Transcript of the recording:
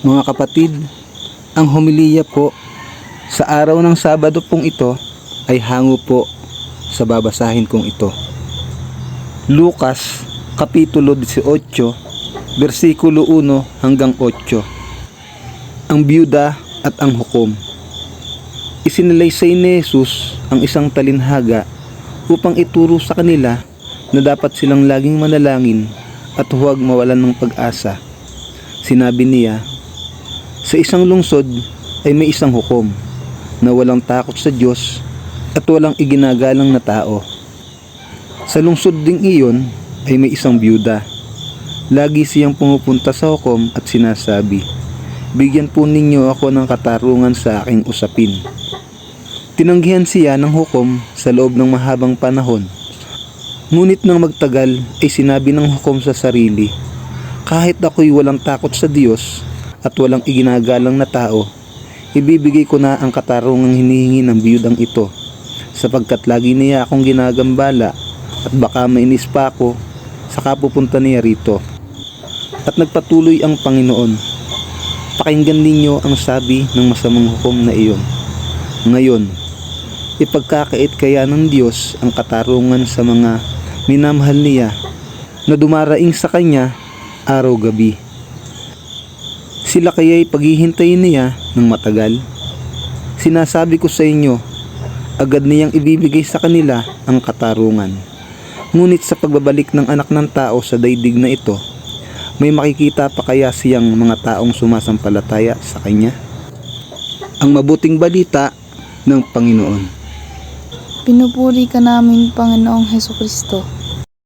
Mga kapatid, ang homilya po sa araw ng Sabado pong ito ay hango po sa babasahin kong ito. Lucas, Kapitulo 18, versikulo 1 hanggang 8. Ang biyuda at ang hukom. Isinalaysay ni Jesus ang isang talinhaga upang ituro sa kanila na dapat silang laging manalangin at huwag mawalan ng pag-asa. Sinabi niya, sa isang lungsod ay may isang hukom na walang takot sa Diyos at walang iginagalang na tao. Sa lungsod ding iyon ay may isang biyuda. Lagi siyang pumupunta sa hukom at sinasabi, bigyan po ninyo ako ng katarungan sa aking usapin. Tinanggihan siya ng hukom sa loob ng mahabang panahon. Ngunit nang magtagal ay sinabi ng hukom sa sarili, kahit ako'y walang takot sa Diyos at walang iginagalang na tao, ibibigay ko na ang katarungang hinihingi ng biyudang ito, sapagkat lagi niya akong ginagambala at baka mainis pa ako, saka pupunta niya rito. At nagpatuloy ang Panginoon, pakinggan ninyo ang sabi ng masamang hukom na iyon. Ngayon, ipagkakait kaya ng Diyos ang katarungan sa mga minamahal niya na dumaraing sa Kanya araw-gabi. Sila kaya'y paghihintayin niya ng matagal? Sinasabi ko sa inyo, agad niyang ibibigay sa kanila ang katarungan. Ngunit sa pagbabalik ng anak ng tao sa daigdig na ito, may makikita pa kaya siyang mga taong sumasampalataya sa Kanya? Ang mabuting balita ng Panginoon. Pinupuri ka namin, Panginoong Hesukristo.